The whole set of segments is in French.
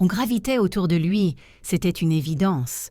On gravitait autour de lui, c'était une évidence.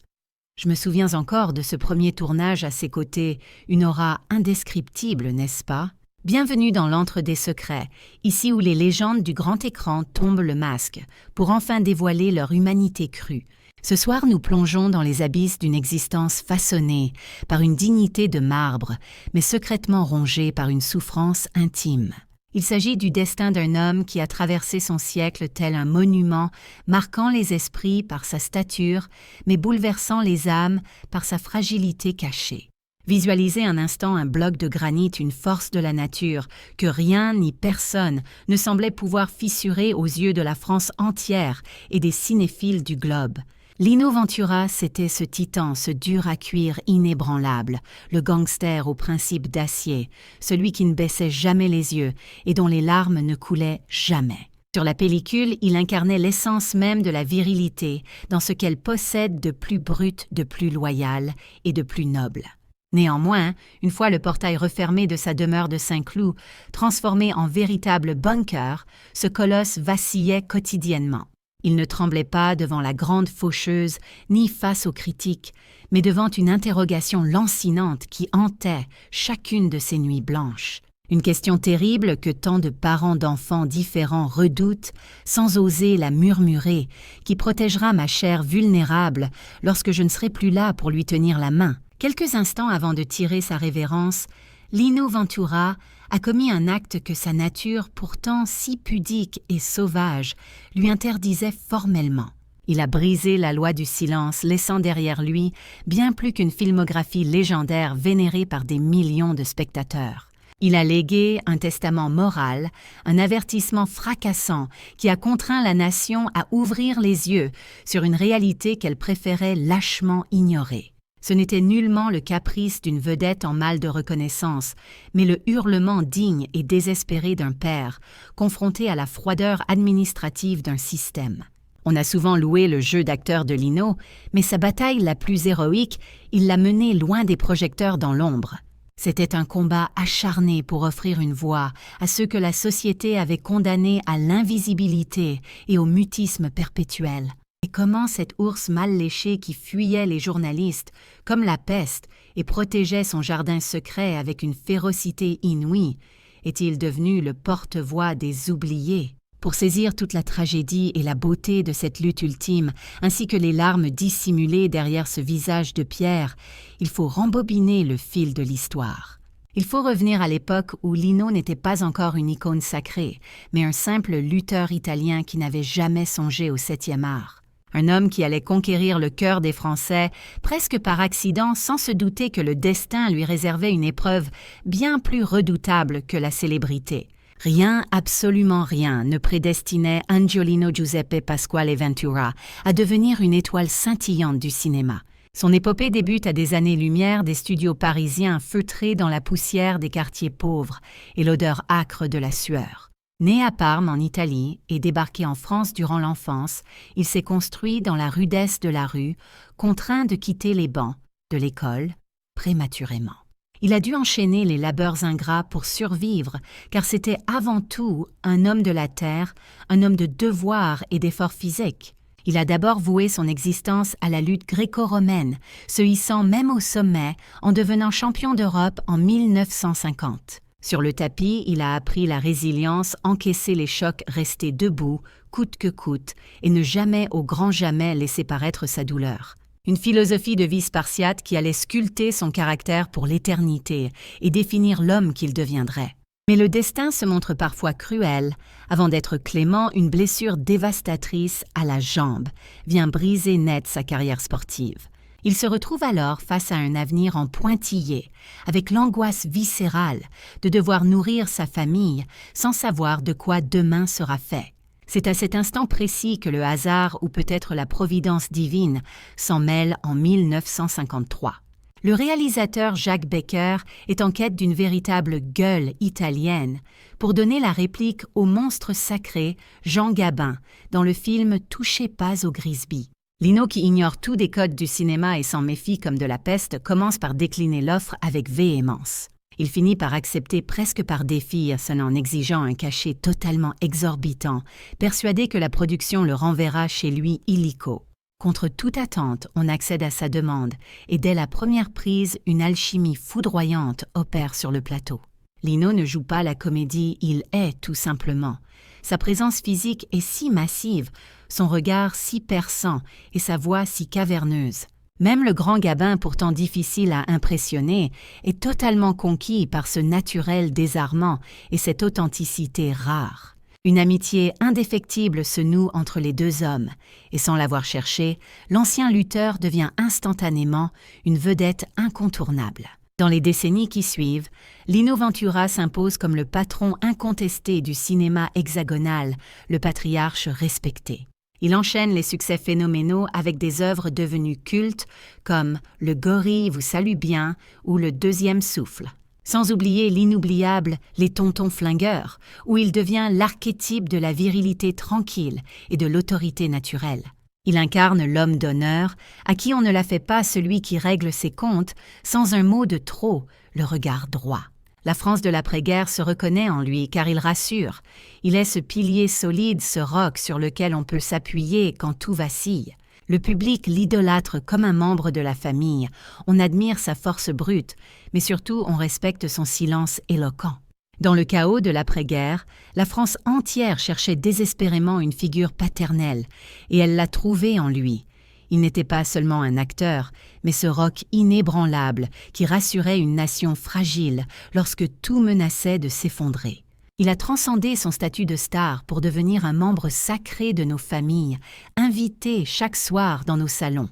Je me souviens encore de ce premier tournage à ses côtés, une aura indescriptible, n'est-ce pas? Bienvenue dans l'antre des secrets, ici où les légendes du grand écran tombent le masque, pour enfin dévoiler leur humanité crue. Ce soir, nous plongeons dans les abysses d'une existence façonnée par une dignité de marbre, mais secrètement rongée par une souffrance intime. Il s'agit du destin d'un homme qui a traversé son siècle tel un monument, marquant les esprits par sa stature, mais bouleversant les âmes par sa fragilité cachée. Visualisez un instant un bloc de granit, une force de la nature, que rien ni personne ne semblait pouvoir fissurer aux yeux de la France entière et des cinéphiles du globe. Lino Ventura, c'était ce titan, ce dur à cuire inébranlable, le gangster aux principes d'acier, celui qui ne baissait jamais les yeux et dont les larmes ne coulaient jamais. Sur la pellicule, il incarnait l'essence même de la virilité, dans ce qu'elle possède de plus brut, de plus loyal et de plus noble. Néanmoins, une fois le portail refermé de sa demeure de Saint-Cloud, transformé en véritable bunker, ce colosse vacillait quotidiennement. Il ne tremblait pas devant la grande faucheuse, ni face aux critiques, mais devant une interrogation lancinante qui hantait chacune de ses nuits blanches. Une question terrible que tant de parents d'enfants différents redoutent, sans oser la murmurer, qui protégera ma chair vulnérable lorsque je ne serai plus là pour lui tenir la main. Quelques instants avant de tirer sa révérence, Lino Ventura a commis un acte que sa nature, pourtant si pudique et sauvage, lui interdisait formellement. Il a brisé la loi du silence, laissant derrière lui bien plus qu'une filmographie légendaire vénérée par des millions de spectateurs. Il a légué un testament moral, un avertissement fracassant qui a contraint la nation à ouvrir les yeux sur une réalité qu'elle préférait lâchement ignorer. Ce n'était nullement le caprice d'une vedette en mal de reconnaissance, mais le hurlement digne et désespéré d'un père, confronté à la froideur administrative d'un système. On a souvent loué le jeu d'acteur de Lino, mais sa bataille la plus héroïque, il l'a menée loin des projecteurs dans l'ombre. C'était un combat acharné pour offrir une voix à ceux que la société avait condamnés à l'invisibilité et au mutisme perpétuel. Et comment cet ours mal léché qui fuyait les journalistes, comme la peste, et protégeait son jardin secret avec une férocité inouïe, est-il devenu le porte-voix des oubliés? Pour saisir toute la tragédie et la beauté de cette lutte ultime, ainsi que les larmes dissimulées derrière ce visage de pierre, il faut rembobiner le fil de l'histoire. Il faut revenir à l'époque où Lino n'était pas encore une icône sacrée, mais un simple lutteur italien qui n'avait jamais songé au 7e art. Un homme qui allait conquérir le cœur des Français, presque par accident, sans se douter que le destin lui réservait une épreuve bien plus redoutable que la célébrité. Rien, absolument rien, ne prédestinait Angiolino Giuseppe Pasquale Ventura à devenir une étoile scintillante du cinéma. Son épopée débute à des années-lumière des studios parisiens feutrés dans la poussière des quartiers pauvres et l'odeur âcre de la sueur. Né à Parme, en Italie, et débarqué en France durant l'enfance, il s'est construit dans la rudesse de la rue, contraint de quitter les bancs de l'école prématurément. Il a dû enchaîner les labeurs ingrats pour survivre, car c'était avant tout un homme de la terre, un homme de devoir et d'effort physique. Il a d'abord voué son existence à la lutte gréco-romaine, se hissant même au sommet en devenant champion d'Europe en 1950. Sur le tapis, il a appris la résilience, encaisser les chocs, rester debout, coûte que coûte, et ne jamais au grand jamais laisser paraître sa douleur. Une philosophie de vie spartiate qui allait sculpter son caractère pour l'éternité et définir l'homme qu'il deviendrait. Mais le destin se montre parfois cruel. Avant d'être clément, une blessure dévastatrice à la jambe vient briser net sa carrière sportive. Il se retrouve alors face à un avenir en pointillé, avec l'angoisse viscérale de devoir nourrir sa famille sans savoir de quoi demain sera fait. C'est à cet instant précis que le hasard ou peut-être la providence divine s'en mêle en 1953. Le réalisateur Jacques Becker est en quête d'une véritable gueule italienne pour donner la réplique au monstre sacré Jean Gabin dans le film « Touchez pas au Grisby ». Lino, qui ignore tout des codes du cinéma et s'en méfie comme de la peste, commence par décliner l'offre avec véhémence. Il finit par accepter presque par défi, en exigeant un cachet totalement exorbitant, persuadé que la production le renverra chez lui illico. Contre toute attente, on accède à sa demande, et dès la première prise, une alchimie foudroyante opère sur le plateau. Lino ne joue pas la comédie, il est tout simplement. Sa présence physique est si massive, son regard si perçant et sa voix si caverneuse. Même le grand Gabin, pourtant difficile à impressionner, est totalement conquis par ce naturel désarmant et cette authenticité rare. Une amitié indéfectible se noue entre les deux hommes, et sans l'avoir cherché, l'ancien lutteur devient instantanément une vedette incontournable. Dans les décennies qui suivent, Lino Ventura s'impose comme le patron incontesté du cinéma hexagonal, le patriarche respecté. Il enchaîne les succès phénoménaux avec des œuvres devenues cultes comme Le Gorille vous salue bien ou Le Deuxième souffle. Sans oublier l'inoubliable Les Tontons flingueurs, où il devient l'archétype de la virilité tranquille et de l'autorité naturelle. Il incarne l'homme d'honneur, à qui on ne la fait pas celui qui règle ses comptes sans un mot de trop, le regard droit. La France de l'après-guerre se reconnaît en lui car il rassure. Il est ce pilier solide, ce roc sur lequel on peut s'appuyer quand tout vacille. Le public l'idolâtre comme un membre de la famille. On admire sa force brute, mais surtout on respecte son silence éloquent. Dans le chaos de l'après-guerre, la France entière cherchait désespérément une figure paternelle, et elle l'a trouvée en lui. Il n'était pas seulement un acteur, mais ce roc inébranlable qui rassurait une nation fragile lorsque tout menaçait de s'effondrer. Il a transcendé son statut de star pour devenir un membre sacré de nos familles, invité chaque soir dans nos salons.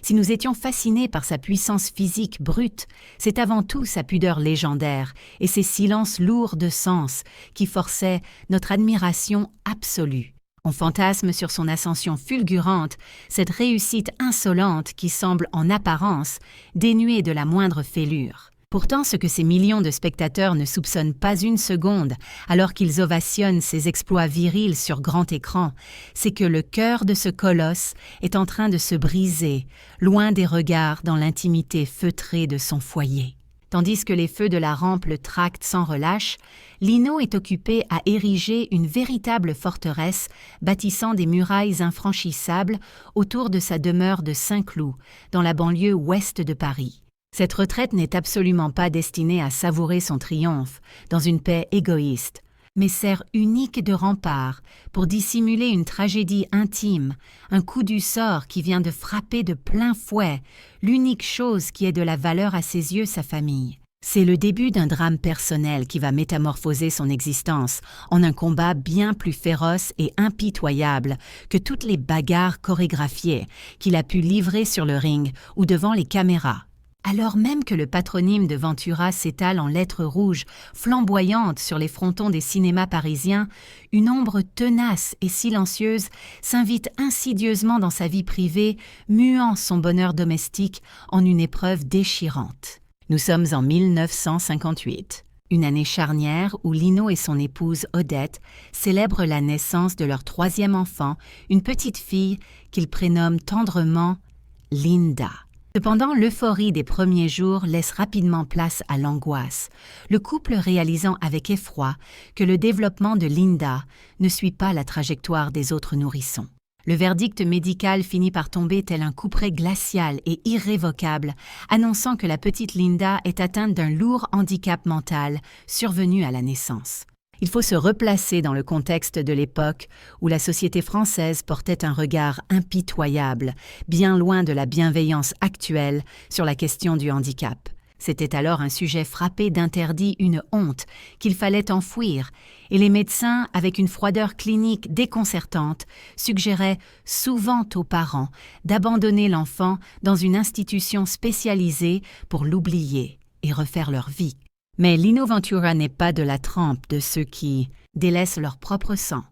Si nous étions fascinés par sa puissance physique brute, c'est avant tout sa pudeur légendaire et ses silences lourds de sens qui forçaient notre admiration absolue. On fantasme sur son ascension fulgurante, cette réussite insolente qui semble en apparence dénuée de la moindre fêlure. Pourtant, ce que ces millions de spectateurs ne soupçonnent pas une seconde, alors qu'ils ovationnent ses exploits virils sur grand écran, c'est que le cœur de ce colosse est en train de se briser, loin des regards dans l'intimité feutrée de son foyer. Tandis que les feux de la rampe le tractent sans relâche, Lino est occupé à ériger une véritable forteresse bâtissant des murailles infranchissables autour de sa demeure de Saint-Cloud, dans la banlieue ouest de Paris. Cette retraite n'est absolument pas destinée à savourer son triomphe dans une paix égoïste, mais sert unique de rempart pour dissimuler une tragédie intime, un coup du sort qui vient de frapper de plein fouet l'unique chose qui ait de la valeur à ses yeux, sa famille. C'est le début d'un drame personnel qui va métamorphoser son existence en un combat bien plus féroce et impitoyable que toutes les bagarres chorégraphiées qu'il a pu livrer sur le ring ou devant les caméras. Alors même que le patronyme de Ventura s'étale en lettres rouges flamboyantes sur les frontons des cinémas parisiens, une ombre tenace et silencieuse s'invite insidieusement dans sa vie privée, muant son bonheur domestique en une épreuve déchirante. Nous sommes en 1958, une année charnière où Lino et son épouse Odette célèbrent la naissance de leur troisième enfant, une petite fille qu'ils prénomment tendrement Linda. Cependant, l'euphorie des premiers jours laisse rapidement place à l'angoisse, le couple réalisant avec effroi que le développement de Linda ne suit pas la trajectoire des autres nourrissons. Le verdict médical finit par tomber tel un couperet glacial et irrévocable, annonçant que la petite Linda est atteinte d'un lourd handicap mental survenu à la naissance. Il faut se replacer dans le contexte de l'époque où la société française portait un regard impitoyable, bien loin de la bienveillance actuelle sur la question du handicap. C'était alors un sujet frappé d'interdit, une honte qu'il fallait enfouir, et les médecins, avec une froideur clinique déconcertante, suggéraient souvent aux parents d'abandonner l'enfant dans une institution spécialisée pour l'oublier et refaire leur vie. Mais Lino Ventura n'est pas de la trempe de ceux qui délaissent leur propre sang.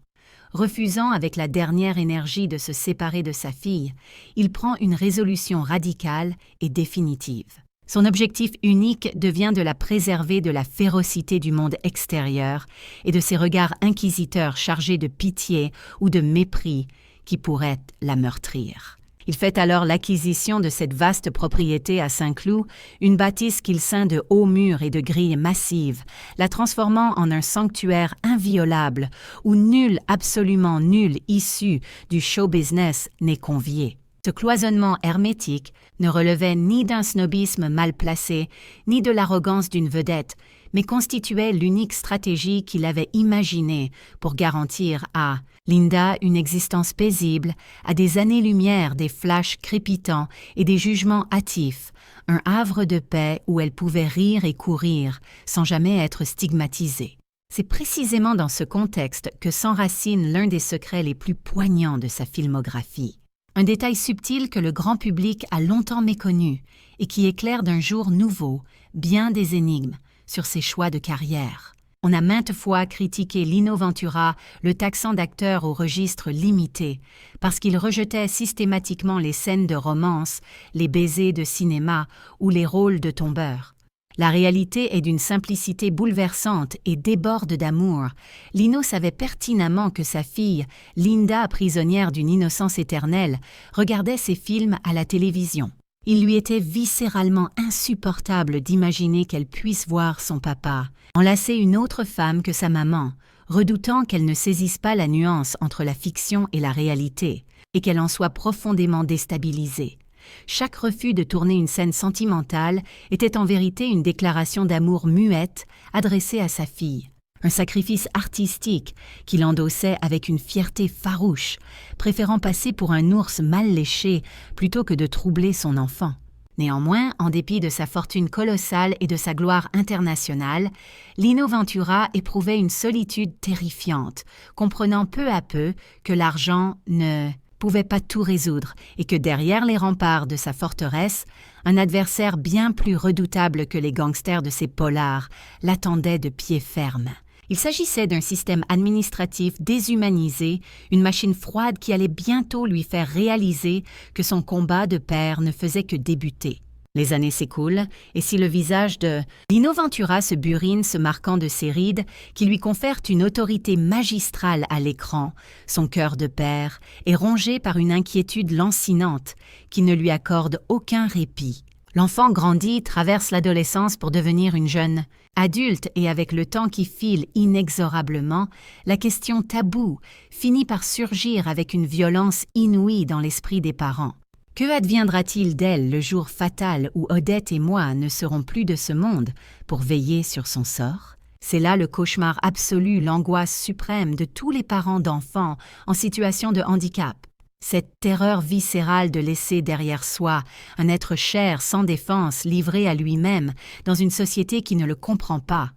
Refusant avec la dernière énergie de se séparer de sa fille, il prend une résolution radicale et définitive. Son objectif unique devient de la préserver de la férocité du monde extérieur et de ces regards inquisiteurs chargés de pitié ou de mépris qui pourraient la meurtrir. Il fait alors l'acquisition de cette vaste propriété à Saint-Cloud, une bâtisse qu'il ceint de hauts murs et de grilles massives, la transformant en un sanctuaire inviolable où nul, absolument nul issu du show business n'est convié. Ce cloisonnement hermétique ne relevait ni d'un snobisme mal placé, ni de l'arrogance d'une vedette, mais constituait l'unique stratégie qu'il avait imaginée pour garantir à Linda une existence paisible, à des années-lumière des flashs crépitants et des jugements hâtifs, un havre de paix où elle pouvait rire et courir sans jamais être stigmatisée. C'est précisément dans ce contexte que s'enracine l'un des secrets les plus poignants de sa filmographie. Un détail subtil que le grand public a longtemps méconnu et qui éclaire d'un jour nouveau bien des énigmes sur ses choix de carrière. On a maintes fois critiqué Lino Ventura, le taxant d'acteur au registre limité, parce qu'il rejetait systématiquement les scènes de romance, les baisers de cinéma ou les rôles de tombeur. La réalité est d'une simplicité bouleversante et déborde d'amour. Lino savait pertinemment que sa fille, Linda, prisonnière d'une innocence éternelle, regardait ses films à la télévision. Il lui était viscéralement insupportable d'imaginer qu'elle puisse voir son papa enlacer une autre femme que sa maman, redoutant qu'elle ne saisisse pas la nuance entre la fiction et la réalité, et qu'elle en soit profondément déstabilisée. Chaque refus de tourner une scène sentimentale était en vérité une déclaration d'amour muette adressée à sa fille. Un sacrifice artistique qu'il endossait avec une fierté farouche, préférant passer pour un ours mal léché plutôt que de troubler son enfant. Néanmoins, en dépit de sa fortune colossale et de sa gloire internationale, Lino Ventura éprouvait une solitude terrifiante, comprenant peu à peu que l'argent ne pouvait pas tout résoudre et que derrière les remparts de sa forteresse, un adversaire bien plus redoutable que les gangsters de ses polars l'attendait de pied ferme. Il s'agissait d'un système administratif déshumanisé, une machine froide qui allait bientôt lui faire réaliser que son combat de père ne faisait que débuter. Les années s'écoulent, et si le visage de Lino Ventura se burine se marquant de ses rides, qui lui confèrent une autorité magistrale à l'écran, son cœur de père est rongé par une inquiétude lancinante qui ne lui accorde aucun répit. L'enfant grandit, traverse l'adolescence pour devenir une jeune adulte et avec le temps qui file inexorablement, la question taboue finit par surgir avec une violence inouïe dans l'esprit des parents. Que adviendra-t-il d'elle le jour fatal où Odette et moi ne serons plus de ce monde pour veiller sur son sort? C'est là le cauchemar absolu, l'angoisse suprême de tous les parents d'enfants en situation de handicap. Cette terreur viscérale de laisser derrière soi un être cher sans défense, livré à lui-même, dans une société qui ne le comprend pas,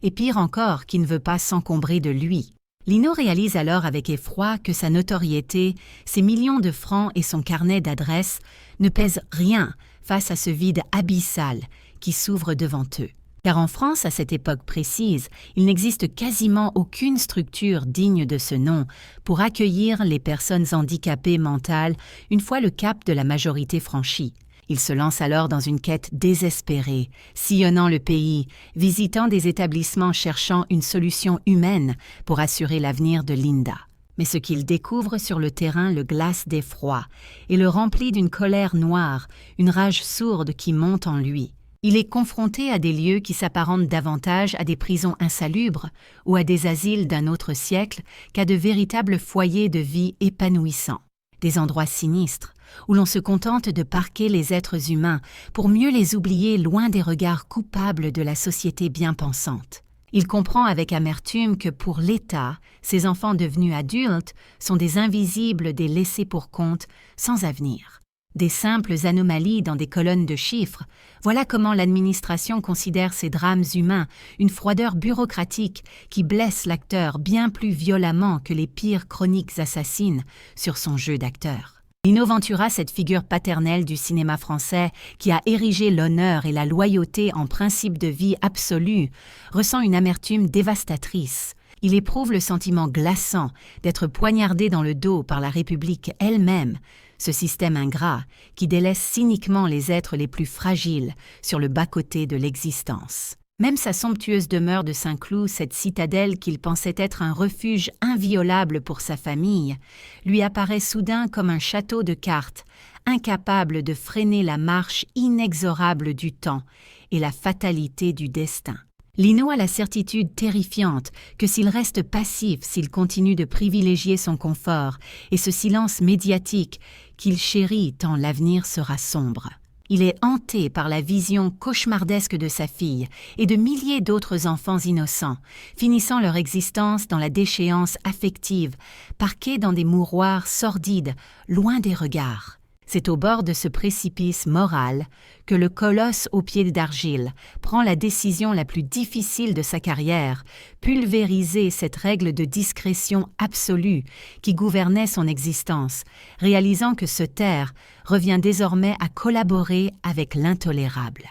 et pire encore, qui ne veut pas s'encombrer de lui. Lino réalise alors avec effroi que sa notoriété, ses millions de francs et son carnet d'adresses ne pèsent rien face à ce vide abyssal qui s'ouvre devant eux. Car en France, à cette époque précise, il n'existe quasiment aucune structure digne de ce nom pour accueillir les personnes handicapées mentales une fois le cap de la majorité franchi. Il se lance alors dans une quête désespérée, sillonnant le pays, visitant des établissements cherchant une solution humaine pour assurer l'avenir de Linda. Mais ce qu'il découvre sur le terrain le glace d'effroi et le remplit d'une colère noire, une rage sourde qui monte en lui. Il est confronté à des lieux qui s'apparentent davantage à des prisons insalubres ou à des asiles d'un autre siècle qu'à de véritables foyers de vie épanouissants. Des endroits sinistres où l'on se contente de parquer les êtres humains pour mieux les oublier loin des regards coupables de la société bien pensante. Il comprend avec amertume que pour l'État, ces enfants devenus adultes sont des invisibles, des laissés pour compte, sans avenir. Des simples anomalies dans des colonnes de chiffres, voilà comment l'administration considère ces drames humains, une froideur bureaucratique qui blesse l'acteur bien plus violemment que les pires chroniques assassines sur son jeu d'acteur. Lino Ventura, cette figure paternelle du cinéma français qui a érigé l'honneur et la loyauté en principe de vie absolu, ressent une amertume dévastatrice. Il éprouve le sentiment glaçant d'être poignardé dans le dos par la République elle-même, ce système ingrat qui délaisse cyniquement les êtres les plus fragiles sur le bas-côté de l'existence. Même sa somptueuse demeure de Saint-Cloud, cette citadelle qu'il pensait être un refuge inviolable pour sa famille, lui apparaît soudain comme un château de cartes, incapable de freiner la marche inexorable du temps et la fatalité du destin. Lino a la certitude terrifiante que s'il reste passif, s'il continue de privilégier son confort et ce silence médiatique qu'il chérit tant l'avenir sera sombre. Il est hanté par la vision cauchemardesque de sa fille et de milliers d'autres enfants innocents, finissant leur existence dans la déchéance affective, parqués dans des mouroirs sordides, loin des regards. C'est au bord de ce précipice moral que le colosse aux pieds d'argile prend la décision la plus difficile de sa carrière, pulvériser cette règle de discrétion absolue qui gouvernait son existence, réalisant que se taire revient désormais à collaborer avec l'intolérable.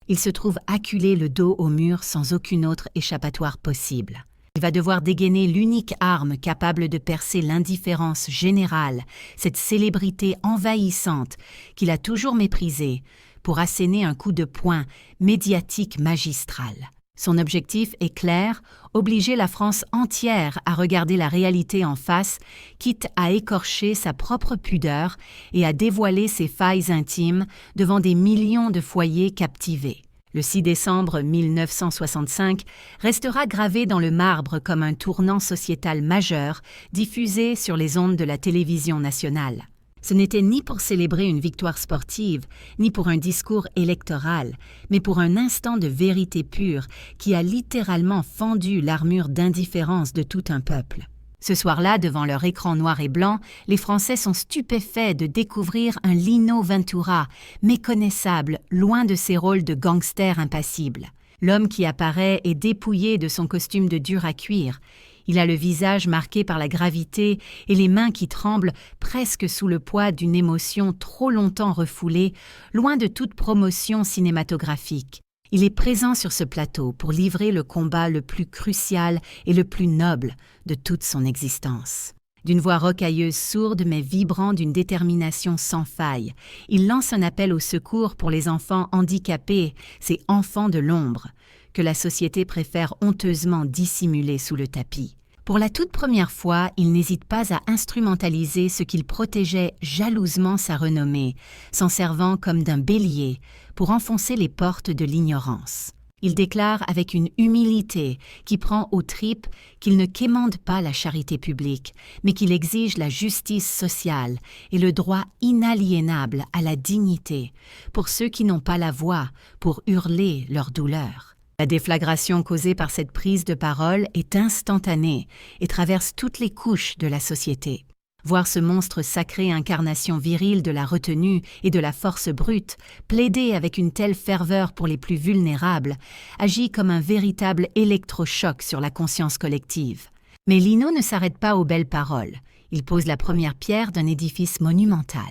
Il se trouve acculé le dos au mur sans aucune autre échappatoire possible. Il va devoir dégainer l'unique arme capable de percer l'indifférence générale, cette célébrité envahissante qu'il a toujours méprisée, pour asséner un coup de poing médiatique magistral. Son objectif est clair, obliger la France entière à regarder la réalité en face, quitte à écorcher sa propre pudeur et à dévoiler ses failles intimes devant des millions de foyers captivés. Le 6 décembre 1965 restera gravé dans le marbre comme un tournant sociétal majeur diffusé sur les ondes de la télévision nationale. Ce n'était ni pour célébrer une victoire sportive, ni pour un discours électoral, mais pour un instant de vérité pure qui a littéralement fendu l'armure d'indifférence de tout un peuple. Ce soir-là, devant leur écran noir et blanc, les Français sont stupéfaits de découvrir un Lino Ventura, méconnaissable, loin de ses rôles de gangster impassible. L'homme qui apparaît est dépouillé de son costume de dur à cuire. Il a le visage marqué par la gravité et les mains qui tremblent presque sous le poids d'une émotion trop longtemps refoulée, loin de toute promotion cinématographique. Il est présent sur ce plateau pour livrer le combat le plus crucial et le plus noble de toute son existence. D'une voix rocailleuse sourde mais vibrant d'une détermination sans faille, il lance un appel au secours pour les enfants handicapés, ces enfants de l'ombre, que la société préfère honteusement dissimuler sous le tapis. Pour la toute première fois, il n'hésite pas à instrumentaliser ce qu'il protégeait jalousement sa renommée, s'en servant comme d'un bélier pour enfoncer les portes de l'ignorance. Il déclare avec une humilité qui prend aux tripes qu'il ne quémande pas la charité publique, mais qu'il exige la justice sociale et le droit inaliénable à la dignité pour ceux qui n'ont pas la voix pour hurler leur douleur. La déflagration causée par cette prise de parole est instantanée et traverse toutes les couches de la société. Voir ce monstre sacré incarnation virile de la retenue et de la force brute, plaider avec une telle ferveur pour les plus vulnérables, agit comme un véritable électrochoc sur la conscience collective. Mais Lino ne s'arrête pas aux belles paroles. Il pose la première pierre d'un édifice monumental.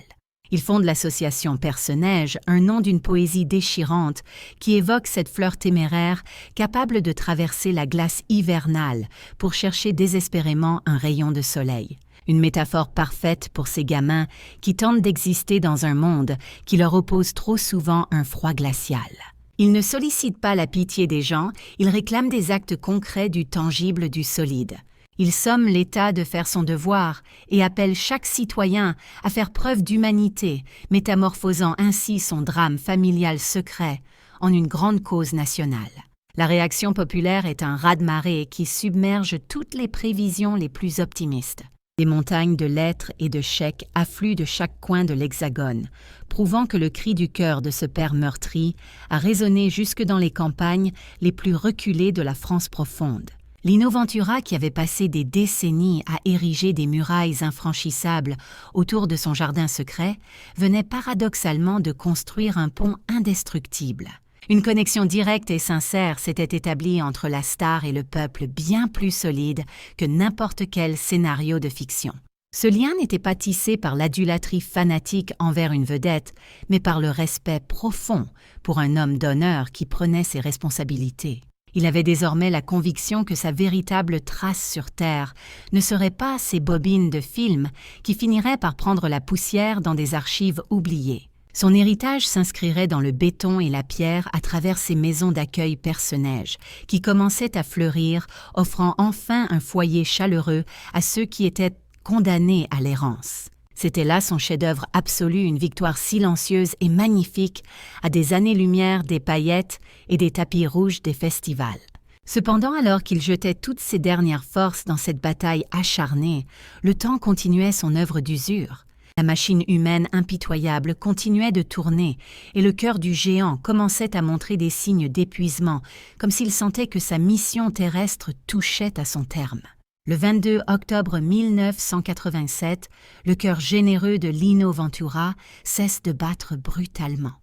Il fonde l'association Perce-Neige, un nom d'une poésie déchirante qui évoque cette fleur téméraire capable de traverser la glace hivernale pour chercher désespérément un rayon de soleil. Une métaphore parfaite pour ces gamins qui tentent d'exister dans un monde qui leur oppose trop souvent un froid glacial. Ils ne sollicitent pas la pitié des gens, ils réclament des actes concrets du tangible, du solide. Il somme l'État de faire son devoir et appelle chaque citoyen à faire preuve d'humanité, métamorphosant ainsi son drame familial secret en une grande cause nationale. La réaction populaire est un raz-de-marée qui submerge toutes les prévisions les plus optimistes. Des montagnes de lettres et de chèques affluent de chaque coin de l'Hexagone, prouvant que le cri du cœur de ce père meurtri a résonné jusque dans les campagnes les plus reculées de la France profonde. Lino Ventura, qui avait passé des décennies à ériger des murailles infranchissables autour de son jardin secret, venait paradoxalement de construire un pont indestructible. Une connexion directe et sincère s'était établie entre la star et le peuple bien plus solide que n'importe quel scénario de fiction. Ce lien n'était pas tissé par l'adulâtrie fanatique envers une vedette, mais par le respect profond pour un homme d'honneur qui prenait ses responsabilités. Il avait désormais la conviction que sa véritable trace sur Terre ne serait pas ces bobines de films qui finiraient par prendre la poussière dans des archives oubliées. Son héritage s'inscrirait dans le béton et la pierre à travers ces maisons d'accueil perce-neige, qui commençaient à fleurir, offrant enfin un foyer chaleureux à ceux qui étaient condamnés à l'errance. C'était là son chef-d'œuvre absolu, une victoire silencieuse et magnifique à des années-lumière des paillettes et des tapis rouges des festivals. Cependant, alors qu'il jetait toutes ses dernières forces dans cette bataille acharnée, le temps continuait son œuvre d'usure. La machine humaine impitoyable continuait de tourner et le cœur du géant commençait à montrer des signes d'épuisement, comme s'il sentait que sa mission terrestre touchait à son terme. Le 22 octobre 1987, le cœur généreux de Lino Ventura cesse de battre brutalement.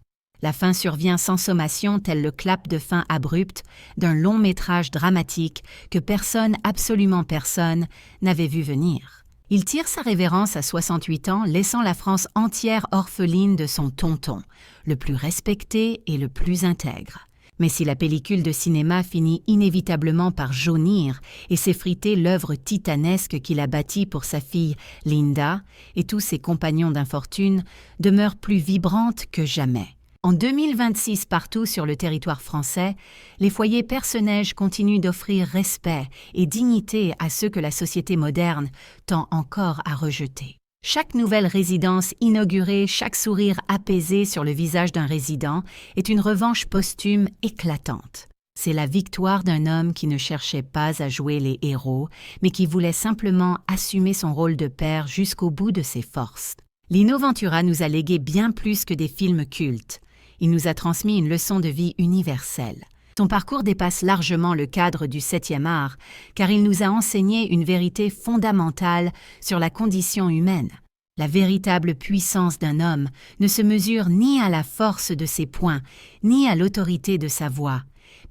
La fin survient sans sommation, tel le clap de fin abrupt d'un long métrage dramatique que personne, absolument personne, n'avait vu venir. Il tire sa révérence à 68 ans, laissant la France entière orpheline de son tonton, le plus respecté et le plus intègre. Mais si la pellicule de cinéma finit inévitablement par jaunir et s'effriter l'œuvre titanesque qu'il a bâtie pour sa fille Linda et tous ses compagnons d'infortune, demeure plus vibrante que jamais. En 2026, partout sur le territoire français, les foyers perce-neige continuent d'offrir respect et dignité à ceux que la société moderne tend encore à rejeter. Chaque nouvelle résidence inaugurée, chaque sourire apaisé sur le visage d'un résident est une revanche posthume éclatante. C'est la victoire d'un homme qui ne cherchait pas à jouer les héros, mais qui voulait simplement assumer son rôle de père jusqu'au bout de ses forces. Lino Ventura nous a légué bien plus que des films cultes. Il nous a transmis une leçon de vie universelle. Son parcours dépasse largement le cadre du 7e art, car il nous a enseigné une vérité fondamentale sur la condition humaine. La véritable puissance d'un homme ne se mesure ni à la force de ses poings, ni à l'autorité de sa voix,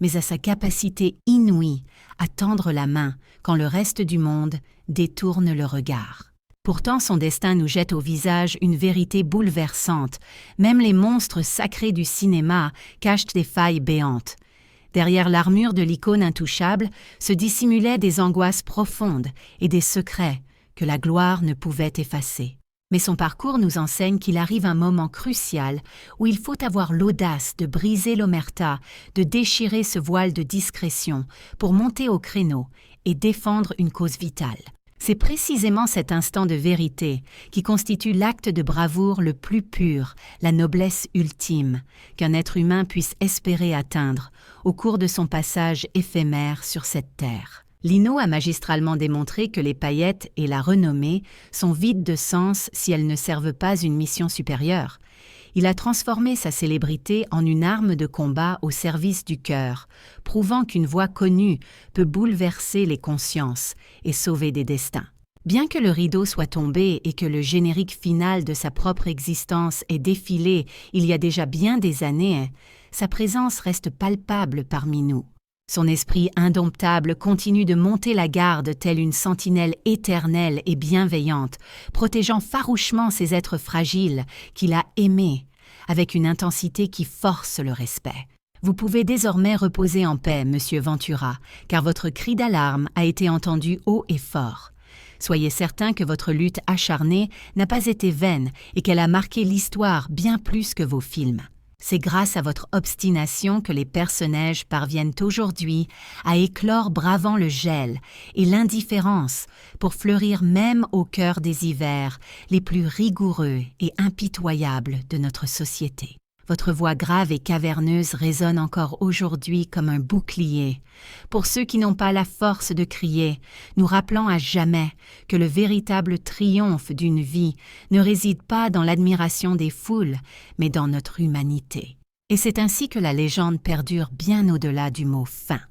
mais à sa capacité inouïe à tendre la main quand le reste du monde détourne le regard. Pourtant, son destin nous jette au visage une vérité bouleversante. Même les monstres sacrés du cinéma cachent des failles béantes. Derrière l'armure de l'icône intouchable se dissimulaient des angoisses profondes et des secrets que la gloire ne pouvait effacer. Mais son parcours nous enseigne qu'il arrive un moment crucial où il faut avoir l'audace de briser l'omerta, de déchirer ce voile de discrétion pour monter au créneau et défendre une cause vitale. C'est précisément cet instant de vérité qui constitue l'acte de bravoure le plus pur, la noblesse ultime, qu'un être humain puisse espérer atteindre au cours de son passage éphémère sur cette terre. Lino a magistralement démontré que les paillettes et la renommée sont vides de sens si elles ne servent pas une mission supérieure. Il a transformé sa célébrité en une arme de combat au service du cœur, prouvant qu'une voix connue peut bouleverser les consciences et sauver des destins. Bien que le rideau soit tombé et que le générique final de sa propre existence ait défilé il y a déjà bien des années, sa présence reste palpable parmi nous. Son esprit indomptable continue de monter la garde telle une sentinelle éternelle et bienveillante, protégeant farouchement ces êtres fragiles qu'il a aimés, avec une intensité qui force le respect. Vous pouvez désormais reposer en paix, Monsieur Ventura, car votre cri d'alarme a été entendu haut et fort. Soyez certain que votre lutte acharnée n'a pas été vaine et qu'elle a marqué l'histoire bien plus que vos films. C'est grâce à votre obstination que les perce-neige parviennent aujourd'hui à éclore bravant le gel et l'indifférence pour fleurir même au cœur des hivers les plus rigoureux et impitoyables de notre société. Votre voix grave et caverneuse résonne encore aujourd'hui comme un bouclier. Pour ceux qui n'ont pas la force de crier, nous rappelant à jamais que le véritable triomphe d'une vie ne réside pas dans l'admiration des foules, mais dans notre humanité. Et c'est ainsi que la légende perdure bien au-delà du mot « fin ».